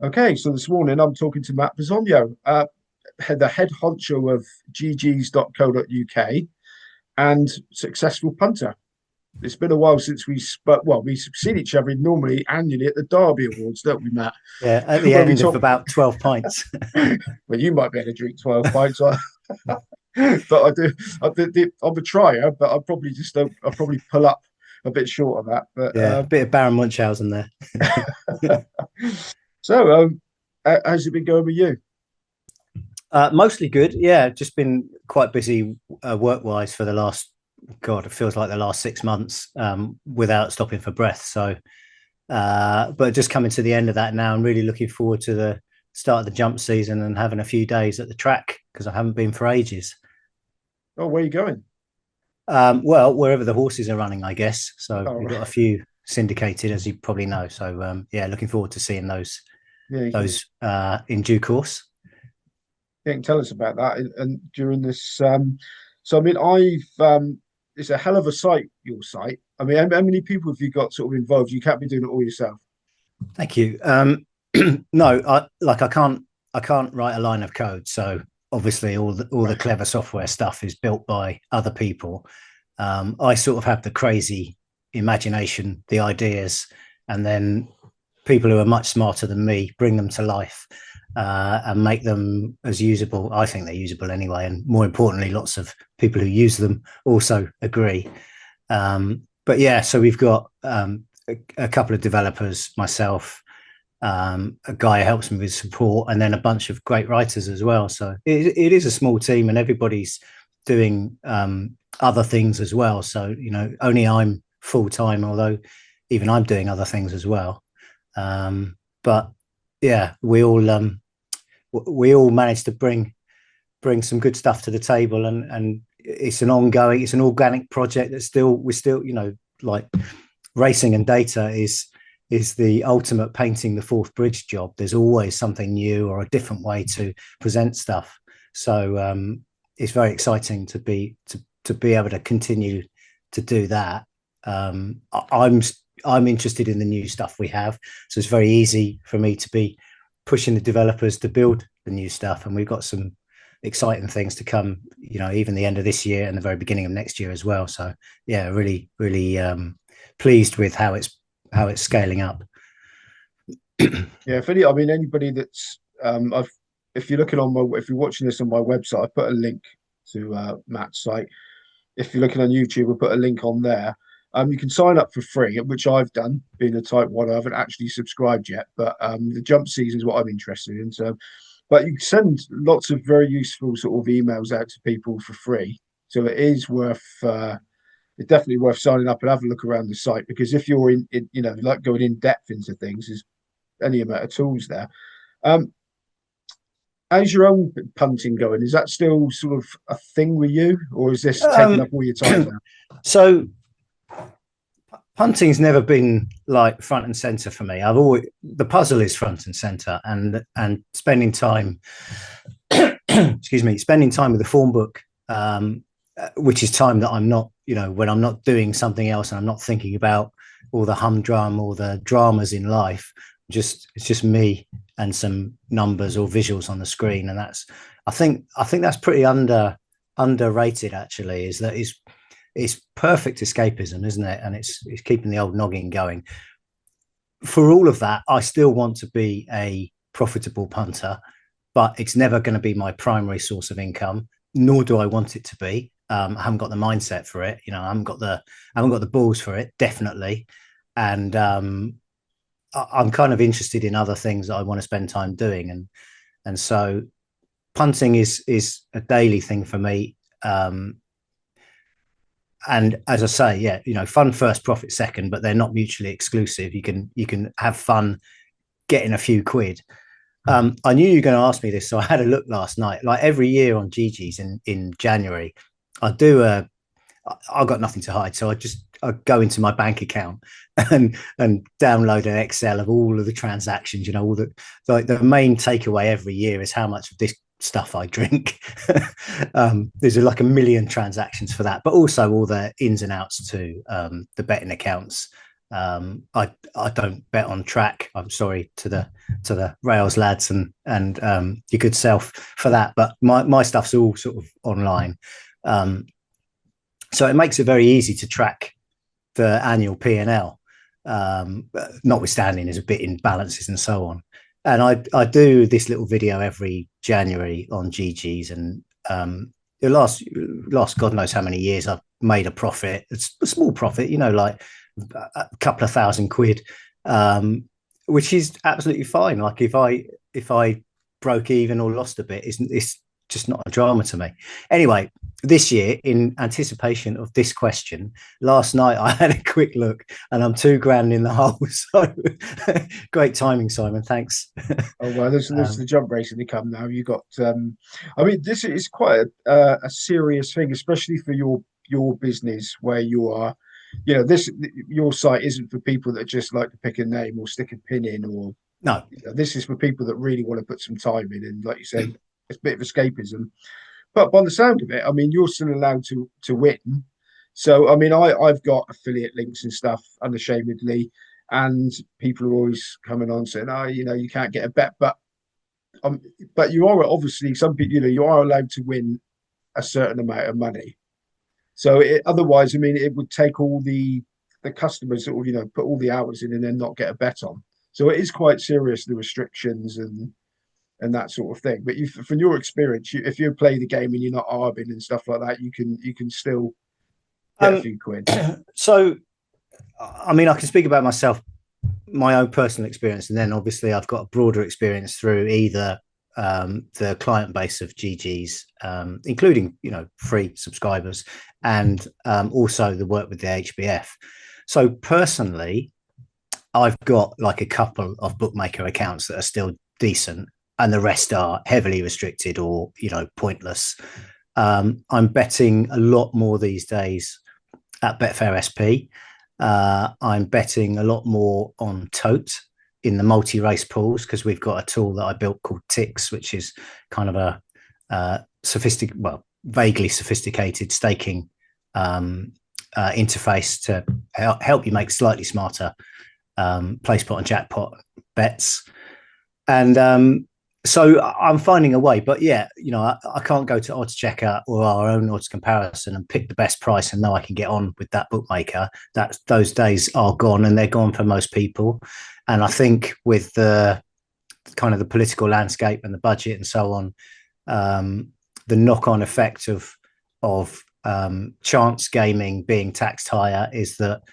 Okay, so this morning I'm talking to Matt Bisogno, the head honcho of GeeGeez.co.uk and successful punter. It's been a while since we spoke. Well, we've seen each other normally annually at the Derby Awards, don't we, Matt? Yeah, at the Where we end of talk. about 12 pints. Well, you might be able to drink 12 pints, but I do. I'm a trier, but I probably just don't. I probably pull up a bit short of that. But Yeah, a bit of Baron Munchausen there. so, how's it been going with you? Mostly good. Yeah, just been quite busy work-wise for the last, God, it feels like the last 6 months without stopping for breath. So, but just coming to the end of that now and really looking forward to the start of the jump season and having a few days at the track because I haven't been for ages. Oh, where are you going? Well, wherever the horses are running, I guess. So Oh, we've got a few syndicated, as you probably know. So yeah, looking forward to seeing those yeah, in due course. you can tell us about that. And during this, so I mean, it's a hell of a site, your site. I mean, how many people have you got sort of involved? You can't be doing it all yourself. Thank you. No, I can't write a line of code. So obviously all the Right. clever software stuff is built by other people. I sort of have the crazy imagination, the ideas, and then people who are much smarter than me bring them to life and make them as usable. I think they're usable anyway, and more importantly, lots of people who use them also agree. But yeah, so we've got a couple of developers, myself, a guy who helps me with support, and then a bunch of great writers as well. So it is a small team, and everybody's doing other things as well. So only I'm full time, although even I'm doing other things as well. But yeah, we all managed to bring some good stuff to the table, and it's an organic project that we're still like racing and data is the ultimate painting the fourth bridge job. There's always something new or a different way to present stuff. So it's very exciting to be able to continue to do that. I'm interested in the new stuff we have, so it's very easy for me to be pushing the developers to build the new stuff, and we've got some exciting things to come. Even the end of this year and the very beginning of next year as well. So yeah, really, really pleased with how it's scaling up. Yeah, I mean, anybody that's, if you're if you're watching this on my website, I put a link to Matt's site. If you're looking on YouTube, we'll put a link on there. You can sign up for free, which I've done, being a type one. I haven't actually subscribed yet, but the jump season is what I'm interested in. So, but you send lots of very useful sort of emails out to people for free. So it is it's definitely worth signing up and have a look around the site, because if you're like going in depth into things, there's any amount of tools there. Um, how's your own punting going? Is that still sort of a thing with you, or is this taking Um, up all your time now? so punting's never been like front and center for me. I've always the puzzle is front and center, and spending time, excuse me, spending time with the form book, which is time that I'm not, when I'm not doing something else and I'm not thinking about all the humdrum or the dramas in life. It's just me and some numbers or visuals on the screen, and I think that's pretty underrated actually. Is that it's perfect escapism, isn't it? And it's keeping the old noggin going. For all of that, I still want to be a profitable punter, but it's never going to be my primary source of income, nor do I want it to be. I haven't got the mindset for it. I haven't got the balls for it, definitely. And I'm kind of interested in other things that I want to spend time doing, and so punting is a daily thing for me. And as I say, yeah, fun first, profit second, but they're not mutually exclusive. You can have fun getting a few quid. I knew you were going to ask me this, so I had a look last night. Like every year on GeeGeez in January, I do a. I've got nothing to hide, so I go into my bank account and download an Excel of all of the transactions. All the main takeaway every year is how much of this stuff I drink. There's like a million transactions for that, but also all the ins and outs to the betting accounts, I don't bet on track. I'm sorry to the rails lads and your good self for that, but my stuff's all sort of online. So it makes it very easy to track the annual P&L, notwithstanding there's a bit in balances and so on. And I do this little video every January on GeeGeez, and the last God knows how many years I've made a profit. It's a small profit, like a couple of £1,000, which is absolutely fine. Like if I broke even or lost a bit, it's just not a drama to me. Anyway, this year, in anticipation of this question, last night I had a quick look and I'm £2,000 in the hole. So great timing, Simon. Thanks. Oh well, there's the jump racing to come now. You got, I mean, this is quite a serious thing, especially for your business where you are. This your site isn't for people that just like to pick a name or stick a pin in, or No. This is for people that really want to put some time in, and like you said, it's a bit of escapism. But by the sound of it, I mean, you're still allowed to win. So I mean, I've got affiliate links and stuff unashamedly, and people are always coming on saying, "Oh, you can't get a bet," but you are obviously some people, you are allowed to win a certain amount of money. So otherwise, I mean, it would take all the customers that will, put all the hours in and then not get a bet on. So it is quite serious, the restrictions and that sort of thing. But from your experience, if you play the game and you're not arbing and stuff like that, you can still get a few quid. So, I mean, I can speak about myself, my own personal experience, and then obviously I've got a broader experience through either the client base of GeeGeez, including free subscribers, and also the work with the HBF. So personally, I've got like a couple of bookmaker accounts that are still decent, and the rest are heavily restricted or pointless. I'm betting a lot more these days at Betfair SP. I'm betting a lot more on Tote in the multi-race pools, because we've got a tool that I built called Tix, which is kind of a vaguely sophisticated staking interface to help you make slightly smarter place pot and jackpot bets. And so I'm finding a way, but yeah, I can't go to Odds Checker or our own odds comparison and pick the best price and know I can get on with that bookmaker. Those days are gone, and they're gone for most people. And I think with the kind of the political landscape and the budget and so on, the knock-on effect of chance gaming being taxed higher is that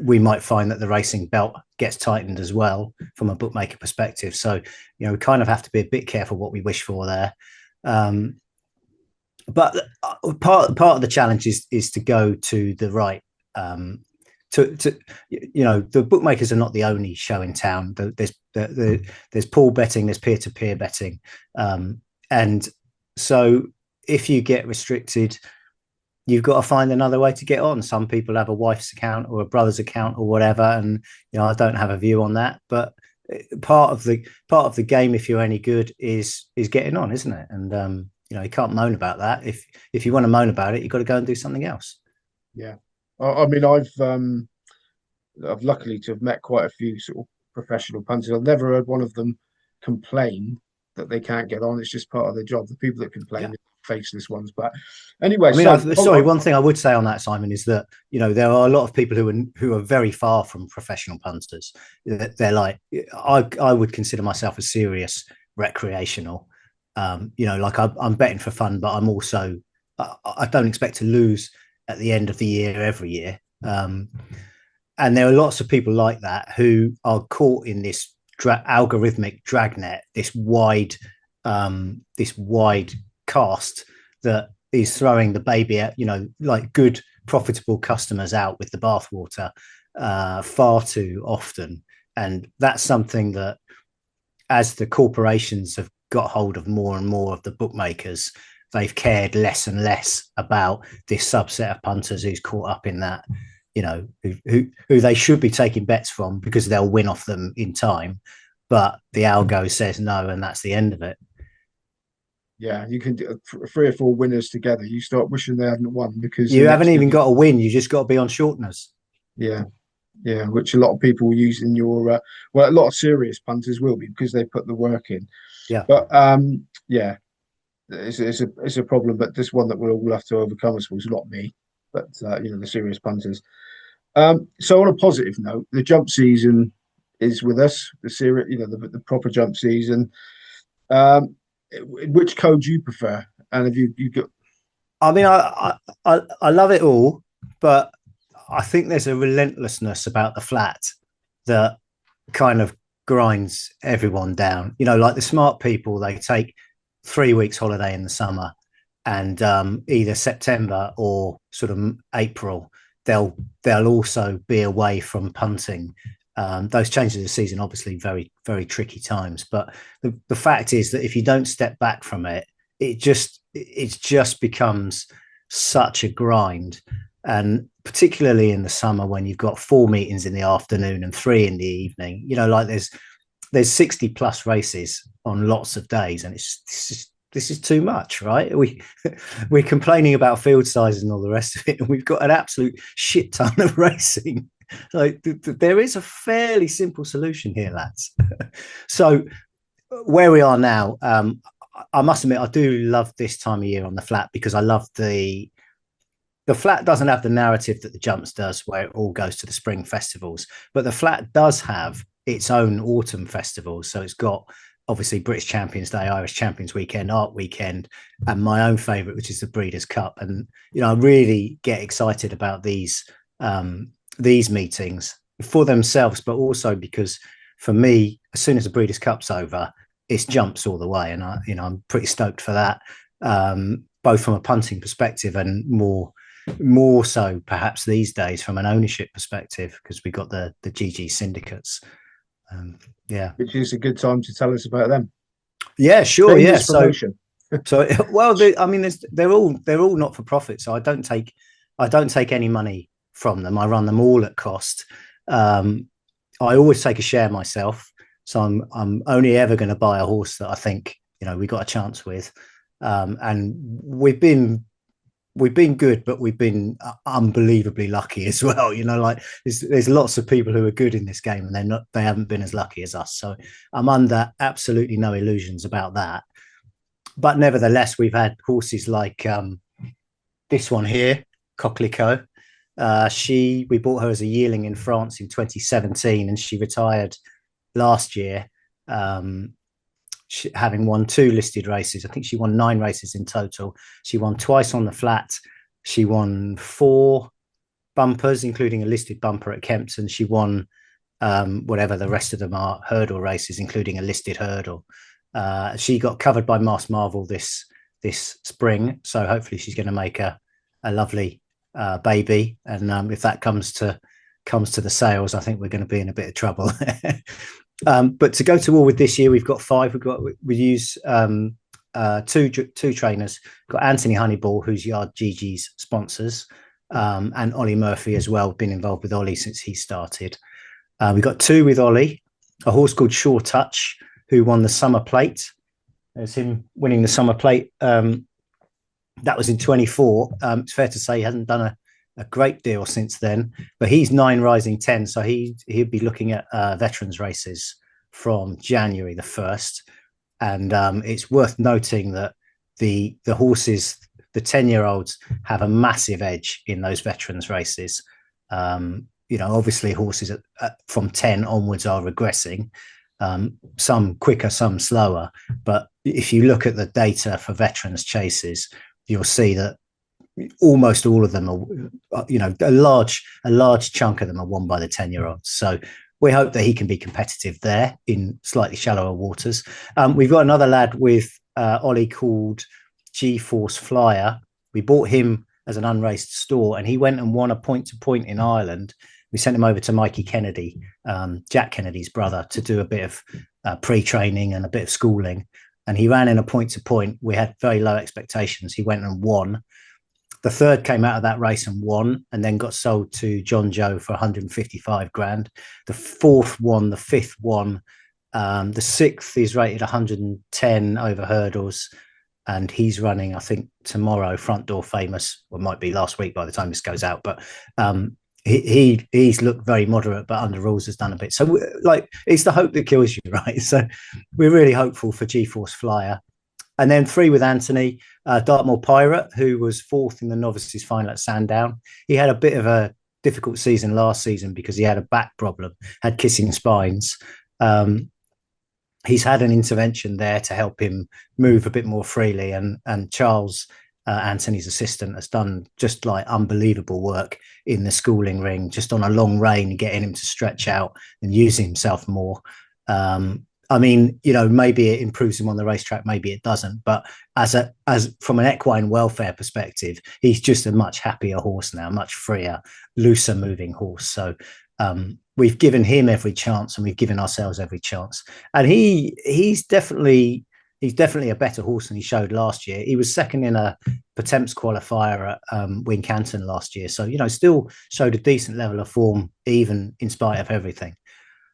we might find that the racing belt gets tightened as well from a bookmaker perspective. So, we kind of have to be a bit careful what we wish for there. But part of the challenge is to go to the right. The bookmakers are not the only show in town. There's pool betting, there's peer-to-peer betting, and so if you get restricted, you've got to find another way to get on. Some people have a wife's account or a brother's account or whatever, and I don't have a view on that. But part of the game, if you're any good, is getting on, isn't it? And you can't moan about that. If you want to moan about it, you've got to go and do something else. Yeah, I mean, I've luckily to have met quite a few sort of professional punters. I've never heard one of them complain that they can't get on. It's just part of their job. The people that complain are faceless ones. But anyway, I mean, one thing I would say on that, Simon, is that there are a lot of people who are very far from professional punters. They're like, I would consider myself a serious recreational. Like I'm betting for fun, but I'm also I don't expect to lose at the end of the year every year. And there are lots of people like that who are caught in this algorithmic dragnet, this wide cast that is throwing the baby out, like good profitable customers out with the bathwater far too often. And that's something that, as the corporations have got hold of more and more of the bookmakers, they've cared less and less about this subset of punters who's caught up in that, who they should be taking bets from because they'll win off them in time. But the algo says no, and that's the end of it. Yeah, you can do 3 or 4 winners together. You start wishing they hadn't won because you haven't even got to win. You just got to be on shorteners. Yeah. Yeah, which a lot of people use in your well, a lot of serious punters will be because they put the work in. Yeah. But yeah, it's a problem, but this one that we'll all have to overcome. I suppose not me, but the serious punters. So on a positive note, the jump season is with us. The serious, the proper jump season. Um, which code do you prefer? And have you got? I mean, I love it all, but I think there's a relentlessness about the flat that kind of grinds everyone down. Like the smart people, they take 3 weeks holiday in the summer, and either September or sort of April, they'll also be away from punting. Those changes of the season, obviously, very very tricky times. But the fact is that if you don't step back from it, it just becomes such a grind. And particularly in the summer when you've got 4 meetings in the afternoon and 3 in the evening, like there's 60 plus races on lots of days, and this is too much, right? We're complaining about field sizes and all the rest of it, and we've got an absolute shit ton of racing. Like there is a fairly simple solution here, lads. So where we are now, I must admit I do love this time of year on the flat, because I love the flat doesn't have the narrative that the jumps does, where it all goes to the spring festivals, but the flat does have its own autumn festivals. So it's got obviously British Champions Day, Irish Champions Weekend, Art Weekend, and my own favourite, which is the Breeders' Cup. And I really get excited about these meetings for themselves, but also because for me, as soon as the Breeders' Cup's over, it's jumps all the way, and I'm pretty stoked for that, both from a punting perspective and more so perhaps these days from an ownership perspective, because we got the GeeGeez syndicates. Yeah, Which is a good time to tell us about them. Yeah, sure. Shameless Yeah. promotion. So well, I mean, they're all not for profit. So I don't take any money from them. I run them all at cost. I always take a share myself. So I'm only ever going to buy a horse that I think we got a chance with. And we've been good, but we've been unbelievably lucky as well. Like there's lots of people who are good in this game, and they haven't been as lucky as us. So I'm under absolutely no illusions about that. But nevertheless, we've had horses like this one here, Coquelicot. We bought her as a yearling in France in 2017, and she retired last year, having won 2 listed races. I think she won 9 races in total. She won twice on the flat. She won 4 bumpers, including a listed bumper at Kempton. She won whatever the rest of them are, hurdle races, including a listed hurdle. She got covered by Mass Marvel this spring, so hopefully she's going to make a lovely baby. And if that comes to the sales, I think we're going to be in a bit of trouble. But to go to war with this year, we've got 5. We use 2 trainers. We've got Anthony Honeyball, who's Yard GeeGeez sponsors, and Ollie Murphy as well. Been involved with Ollie since he started. We've got 2 with Ollie, a horse called Sure Touch, who won the Summer Plate. There's him winning the Summer Plate. That was in 24. It's fair to say he hasn't done a great deal since then, but he's 9 rising 10, so he'd be looking at veterans races from January the 1st. And it's worth noting that the horses, the 10-year-olds, have a massive edge in those veterans races. Obviously horses from 10 onwards are regressing, some quicker, some slower, but if you look at the data for veterans chases, you'll see that almost all of them are, a large chunk of them are won by the 10-year-olds. So we hope that he can be competitive there in slightly shallower waters. We've got another lad with Ollie called G-Force Flyer. We bought him as an unraced store, and he went and won a point-to-point in Ireland. We sent him over to Mikey Kennedy, Jack Kennedy's brother, to do a bit of pre-training and a bit of schooling. And he ran in a point-to-point. We had very low expectations. He went and won. The 3rd came out of that race and won, and then got sold to John Joe for 155 grand. The 4th won, the 5th won. The 6th is rated 110 over hurdles, and he's running, I think, tomorrow, Front Door Famous. Well, it might be last week by the time this goes out, but he's looked very moderate, but under rules has done a bit. So like it's the hope that kills you, right? So we're really hopeful for G-Force Flyer. And then 3 with Anthony, Dartmoor Pirate, who was 4th in the novices final at Sandown. He had a bit of a difficult season last season because he had a back problem, had kissing spines. He's had an intervention there to help him move a bit more freely. And Charles, Anthony's assistant, has done just like unbelievable work in the schooling ring, just on a long rein, getting him to stretch out and using himself more. I mean, maybe it improves him on the racetrack, maybe it doesn't. But as from an equine welfare perspective, he's just a much happier horse now, much freer, looser moving horse. So we've given him every chance, and we've given ourselves every chance. And he's definitely a better horse than he showed last year. He was second in a Pertemps qualifier at Wincanton last year, so still showed a decent level of form, even in spite of everything.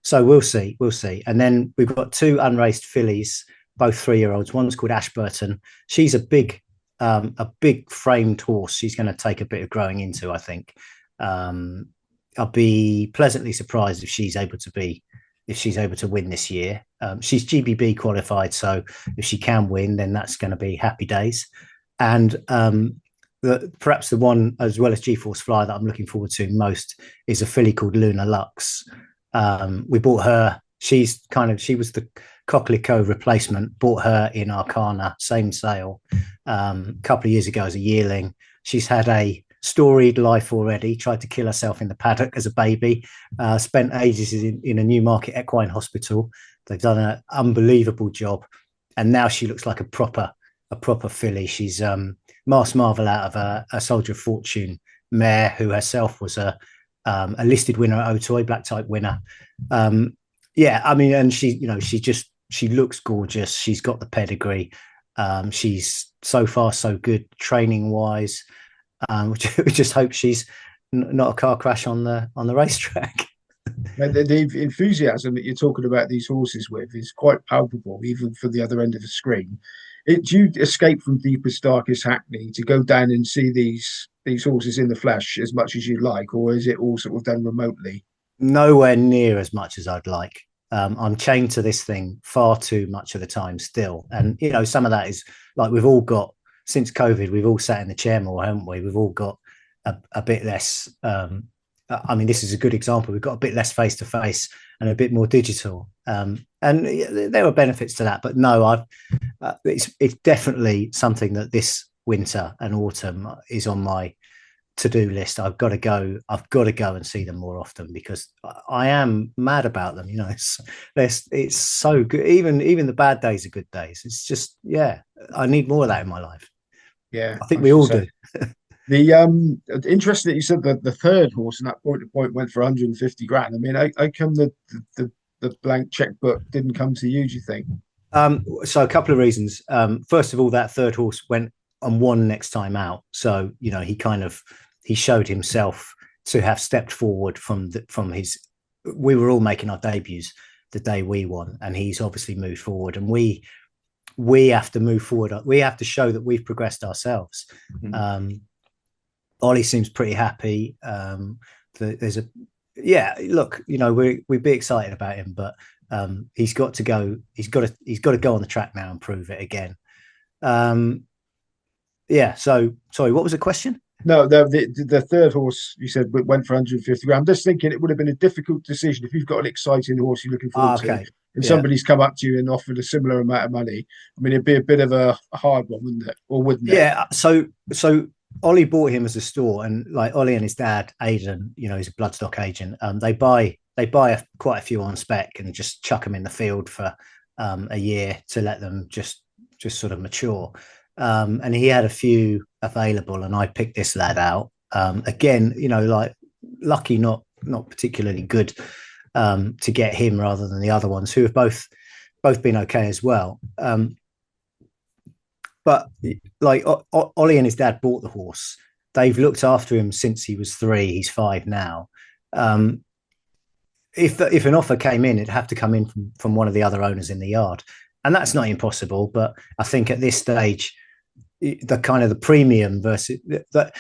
So we'll see. And then we've got 2 unraced fillies, both 3-year-olds. One's called Ashburton. She's a big framed horse. She's going to take a bit of growing into, I think. I'll be pleasantly surprised if she's able to win this year. She's GBB qualified, so if she can win, then that's going to be happy days. And perhaps the one, as well as G-Force Fly, that I'm looking forward to most is a filly called Luna Lux. We bought her. She was the Coquelicot replacement. Bought her in Arcana, same sale, a couple of years ago as a yearling. She's had a storied life already. Tried to kill herself in the paddock as a baby. Spent ages in a Newmarket equine hospital. They've done an unbelievable job, and now she looks like a proper filly. She's Mass Marvel out of a Soldier of Fortune mare, who herself was a listed winner at Auteuil, black type winner. I mean, and she looks gorgeous. She's got the pedigree. She's so far so good training wise. We just hope she's not a car crash on the racetrack. The enthusiasm that you're talking about these horses with is quite palpable, even for the other end of the screen. Do you escape from deepest, darkest Hackney to go down and see these horses in the flesh as much as you like, or is it all sort of done remotely? Nowhere near as much as I'd like. I'm chained to this thing far too much of the time still. And, some of that is like we've all got, since COVID, we've all sat in the chair more, haven't we? We've all got a bit less. I mean, this is a good example. We've got a bit less face to face and a bit more digital. And there are benefits to that. But no, it's definitely something that this winter and autumn is on my to-do list. I've got to go and see them more often, because I am mad about them. It's so good. Even the bad days are good days. It's just, I need more of that in my life. Yeah, I think we all do. The interesting that you said that the third horse in that point to point went for 150 grand. I mean, how come the blank checkbook didn't come to you, do you think? So a couple of reasons. First of all, that third horse went and won next time out. So, he showed himself to have stepped forward from his. We were all making our debuts the day we won, and he's obviously moved forward, and we have to move forward. We have to show that we've progressed ourselves. Mm-hmm. Ollie seems pretty happy. There's look, we'd be excited about him, but he's got to go. He's got to go on the track now and prove it again. So sorry, what was the question? No, the third horse you said went for 150 grand. I'm just thinking it would have been a difficult decision if you've got an exciting horse you're looking forward to, and somebody's come up to you and offered a similar amount of money. I mean, it'd be a bit of a hard one, wouldn't it? Or wouldn't it? Yeah. So Ollie bought him as a store, and like Ollie and his dad, Aidan, he's a bloodstock agent. They buy quite a few on spec and just chuck them in the field for a year to let them just sort of mature. And he had a few available, and I picked this lad out. Again, lucky, not particularly good to get him rather than the other ones, who have both been okay as well. But like Ollie and his dad bought the horse. They've looked after him since he was 3. He's 5 now. If an offer came in, it'd have to come in from one of the other owners in the yard, and that's not impossible. But I think at this stage, the kind of the premium versus that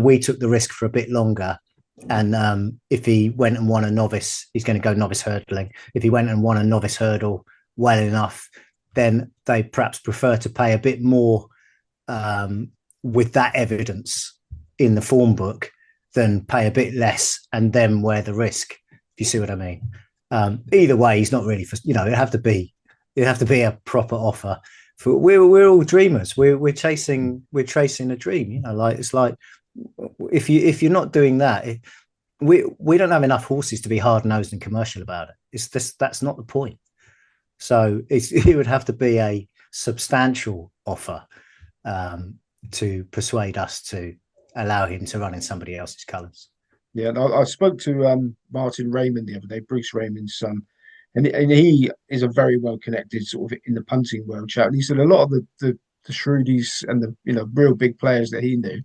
we took the risk for a bit longer, And if he went and won a novice, he's going to go novice hurdling. If he went and won a novice hurdle well enough, then they perhaps prefer to pay a bit more with that evidence in the form book than pay a bit less and then wear the risk. If you see what I mean. Either way, he's not really for, it'd have to be a proper offer. For we're all dreamers. We're chasing a dream. Like it's like if you're not doing that, we don't have enough horses to be hard nosed and commercial about it. It's just that's not the point. So it would have to be a substantial offer to persuade us to allow him to run in somebody else's colours. Yeah, and I spoke to Martin Raymond the other day, Bruce Raymond's son, and he is a very well connected sort of in the punting world chat. And he said a lot of the Shrewdies and the real big players that he knew,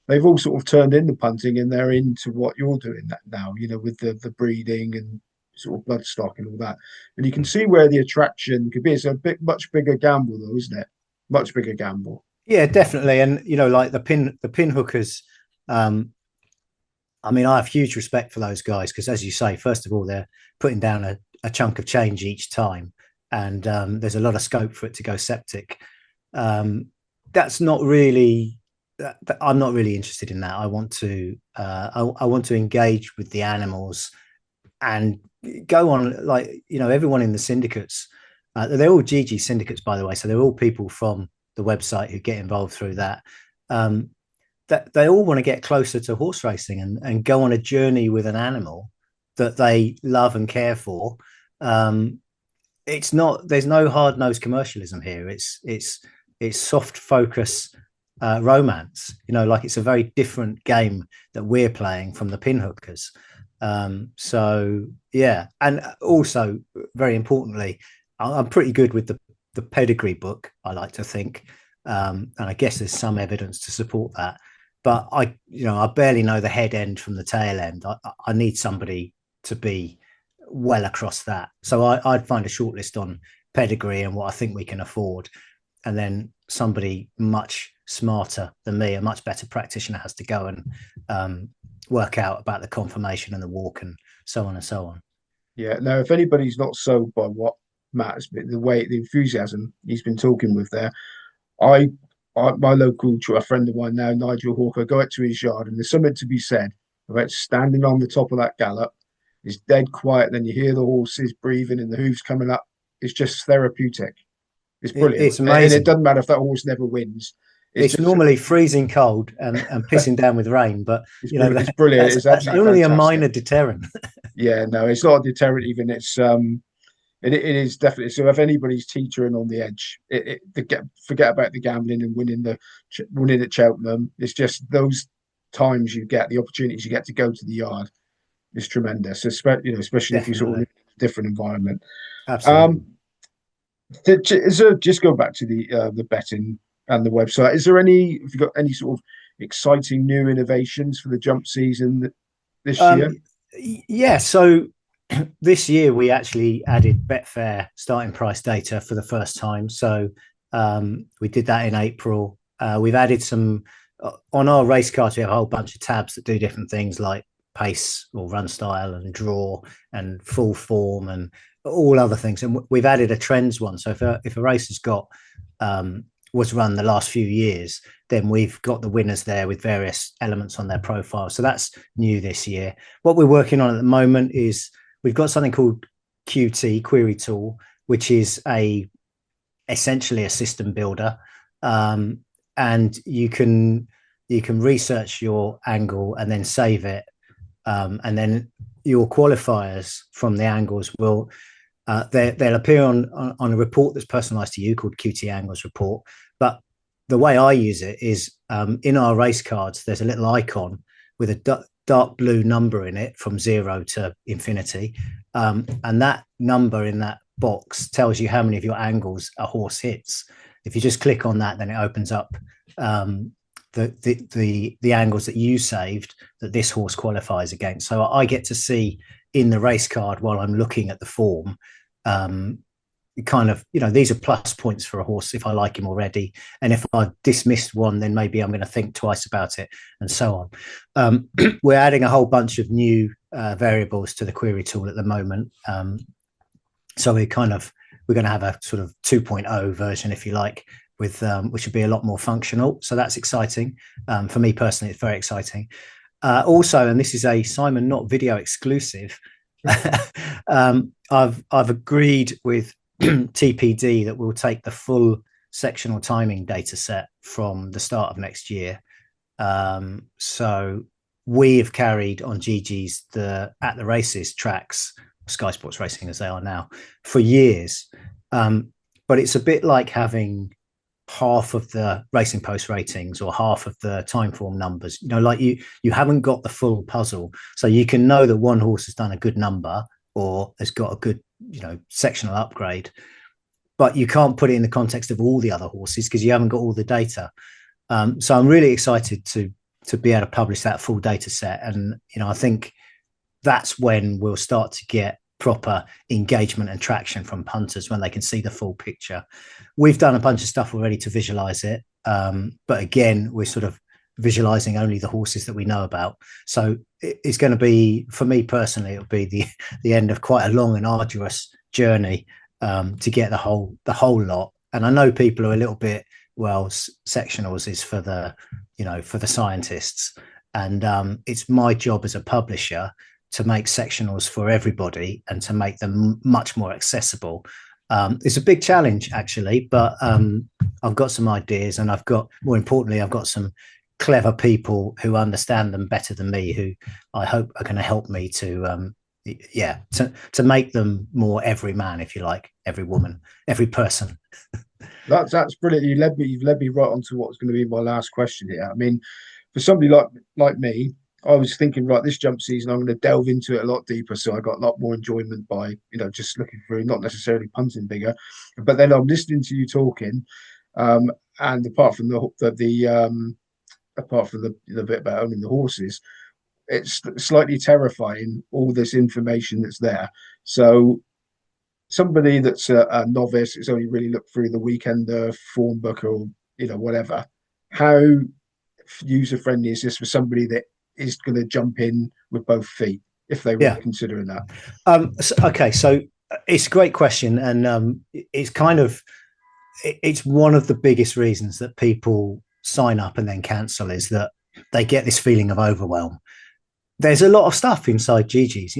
they've all sort of turned into punting and they're into what you're doing that now, with the breeding and sort of bloodstock and all that. And you can see where the attraction could be. It's a much bigger gamble though, isn't it? Much bigger gamble. Yeah, definitely. And like the pin hookers, I mean, I have huge respect for those guys because, as you say, first of all, they're putting down a chunk of change each time, and there's a lot of scope for it to go septic. That's not really. I'm not really interested in that. I want to. I want to engage with the animals and go on. Like everyone in the syndicates, they're all GeeGeez syndicates, by the way. So they're all people from the website who get involved through that. That they all want to get closer to horse racing and go on a journey with an animal that they love and care for. It's not, there's no hard nosed commercialism here. It's soft focus romance, like it's a very different game that we're playing from the pin hookers. So yeah. And also very importantly, I'm pretty good with the pedigree book, I like to think. And I guess there's some evidence to support that. But I barely know the head end from the tail end. I need somebody to be well across that. So I'd find a shortlist on pedigree and what I think we can afford. And then somebody much smarter than me, a much better practitioner, has to go and work out about the conformation and the walk and so on and so on. Yeah. Now, if anybody's not sold by what Matt's been, the enthusiasm he's been talking with there, I my local a friend of mine now, Nigel Hawker, go out to his yard, and there's something to be said about standing on the top of that gallop. It's dead quiet, then you hear the horses breathing and the hooves coming up. It's just therapeutic. It's brilliant. It's amazing. And it doesn't matter if that horse never wins. It's normally freezing cold and pissing down with rain, but it's brilliant. It's that's only fantastic. A minor deterrent. Yeah, no, it's not a deterrent even. It is definitely. So if anybody's teetering on the edge, forget about the gambling and winning at Cheltenham. It's just those times you get, the opportunities you get to go to the yard is tremendous. Especially if you're sort of in a different environment. Absolutely. Just go back to the betting and the website. Have you got any sort of exciting new innovations for the jump season this year? Yeah. So this year we actually added Betfair starting price data for the first time. So we did that in April. We've added some on our race cards. We have a whole bunch of tabs that do different things like pace or run style and draw and full form and all other things. And we've added a trends one. So if a race has got was run the last few years, then we've got the winners there with various elements on their profile. So that's new this year. What we're working on at the moment is we've got something called QT, Query Tool, which is essentially a system builder. And you can research your angle and then save it. And then your qualifiers from the angles will they'll appear on a report that's personalized to you called QT Angles Report. But the way I use it is in our race cards, there's a little icon with a dark blue number in it from 0 to infinity. And that number in that box tells you how many of your angles a horse hits. If you just click on that, then it opens up the angles that you saved that this horse qualifies against. So I get to see in the race card while I'm looking at the form kind of, these are plus points for a horse if I like him already. And if I've dismissed one, then maybe I'm going to think twice about it, and so on. We're adding a whole bunch of new variables to the query tool at the moment. So we're going to have a sort of 2.0 version, if you like, with which would be a lot more functional. So that's exciting. For me personally, it's very exciting. Also, and this is a Simon Nott video exclusive, I've agreed with TPD that we'll take the full sectional timing data set from the start of next year. So we have carried on GeeGeez at the races tracks, Sky Sports Racing as they are now, for years. But it's a bit like having half of the Racing Post ratings or half of the Timeform numbers. Like you haven't got the full puzzle, so you can know that one horse has done a good number or has got a good sectional upgrade, but you can't put it in the context of all the other horses because you haven't got all the data. So I'm really excited to be able to publish that full data set, and I think that's when we'll start to get proper engagement and traction from punters, when they can see the full picture. We've done a bunch of stuff already to visualize it, but again, we're sort of visualizing only the horses that we know about. So it's going to be, for me personally, it'll be the end of quite a long and arduous journey to get the whole lot. And I know people are a little bit, well, sectionals is for the for the scientists, and it's my job as a publisher to make sectionals for everybody and to make them much more accessible. It's a big challenge, actually, but I've got some ideas, and more importantly, I've got some clever people who understand them better than me, who I hope are going to help me to make them more every man, if you like, every woman, every person. That's brilliant. You've led me right onto what's going to be my last question here. I mean, for somebody like me, I was thinking, right, this jump season, I'm going to delve into it a lot deeper. So I got a lot more enjoyment by, just looking through, not necessarily punting bigger. But then I'm listening to you talking, and apart from the bit about owning the horses, it's slightly terrifying, all this information that's there. So somebody that's a novice, it's only really looked through the Weekender form book or whatever. How user friendly is this for somebody that is going to jump in with both feet if they were considering that? So it's a great question, and it's one of the biggest reasons that people sign up and then cancel, is that they get this feeling of overwhelm. There's a lot of stuff inside GeeGeez,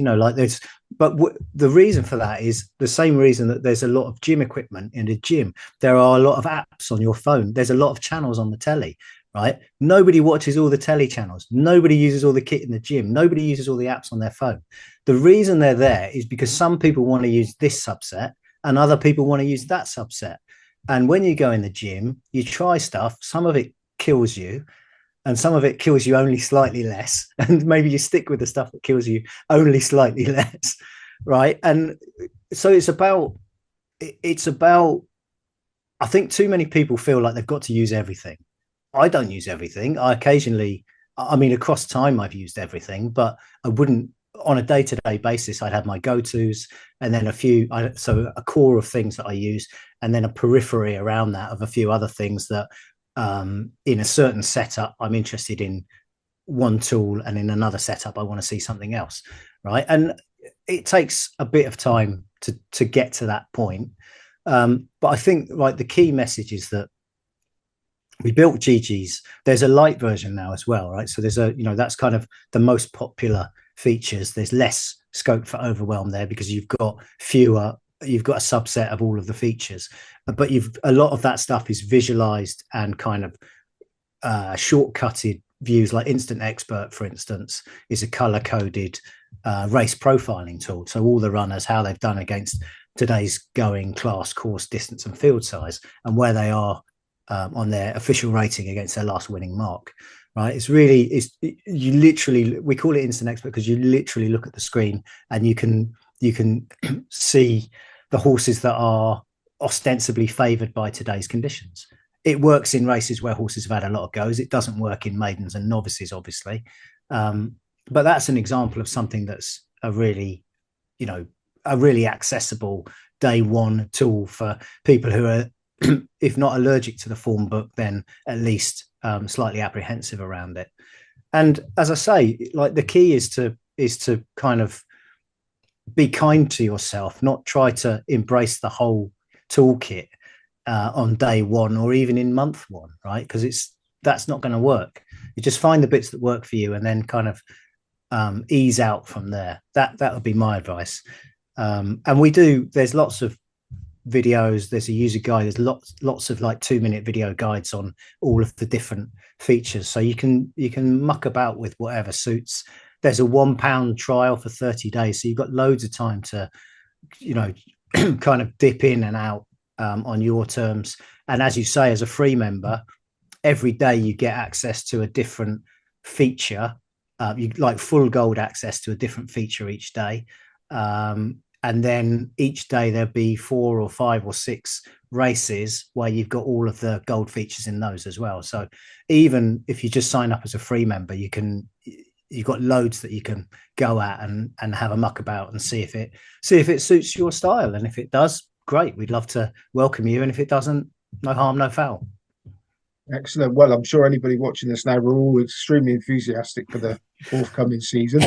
the reason for that is the same reason that there's a lot of gym equipment in a gym. There are a lot of apps on your phone. There's a lot of channels on the telly, right? Nobody watches all the telly channels. Nobody uses all the kit in the gym. Nobody uses all the apps on their phone. The reason they're there is because some people want to use this subset and other people want to use that subset. And when you go in the gym, you try stuff. Some of it kills you, and some of it kills you only slightly less. And maybe you stick with the stuff that kills you only slightly less, right? And so it's about, I think too many people feel like they've got to use everything. I don't use everything. Across time, I've used everything, but I wouldn't, on a day-to-day basis, I'd have my go-tos and then a core of things that I use, and then a periphery around that of a few other things that, in a certain setup, I'm interested in one tool, and in another setup, I want to see something else, right? And it takes a bit of time to get to that point. But I think, right, the key message is that we built GeeGeez. There's a light version now as well, right? So there's that's kind of the most popular features. There's less scope for overwhelm there because you've got a subset of all of the features, but a lot of that stuff is visualized and kind of shortcutted views. Like Instant Expert, for instance, is a color coded race profiling tool. So all the runners, how they've done against today's going class, course, distance and field size, and where they are on their official rating against their last winning mark, right? You literally, we call it Instant Expert because you literally look at the screen and you can see the horses that are ostensibly favored by today's conditions. It works in races where horses have had a lot of goes. It doesn't work in maidens and novices, obviously. But that's an example of something that's a really accessible day one tool for people who are, if not allergic to the form book, then at least slightly apprehensive around it. And as I say, like, the key is to kind of be kind to yourself, not try to embrace the whole toolkit on day one or even in month one, right? Because that's not going to work. You just find the bits that work for you and then kind of ease out from there. That would be my advice. And there's lots of videos, there's a user guide, there's lots of like 2-minute video guides on all of the different features, so you can muck about with whatever suits. There's a £1 trial for 30 days, so you've got loads of time to, you know, kind of dip in and out on your terms. And as you say, as a free member, every day you get access to a different feature. You like full gold access to a different feature each day. And then each day there'll be 4 or 5 or 6 races where you've got all of the gold features in those as well. So even if you just sign up as a free member, you've got loads that you can go at and have a muck about and see if it suits your style. And if it does, great. We'd love to welcome you. And if it doesn't, no harm, no foul. Excellent. Well, I'm sure anybody watching this now, we're all extremely enthusiastic for the forthcoming season.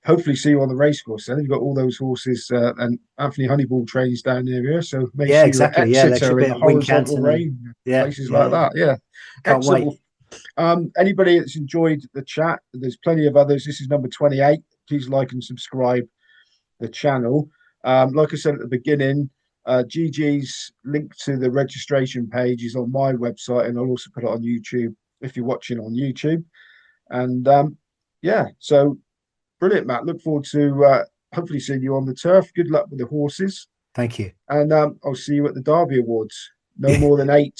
Hopefully see you on the racecourse then. You've got all those horses, and Anthony Honeyball trains down near here, so maybe see exactly. you at Exeter in the horizontal rain, places like that. Yeah. Can't Excellent. wait. Anybody that's enjoyed the chat, there's plenty of others. This is number 28. Please like and subscribe the channel. Like I said at the beginning, GeeGeez link to the registration page is on my website, and I'll also put it on YouTube if you're watching on YouTube. And so brilliant, Matt. Look forward to hopefully seeing you on the turf. Good luck with the horses. Thank you. And I'll see you at the Derby Awards. No more than 8.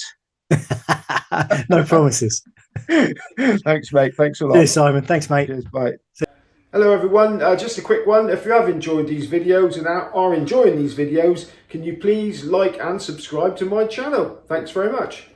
No promises. Thanks, mate. Thanks a lot. Cheers, Simon. Thanks, mate. Cheers, bye. Hello, everyone. Just a quick one. If you have enjoyed these videos and are enjoying these videos, can you please like and subscribe to my channel? Thanks very much.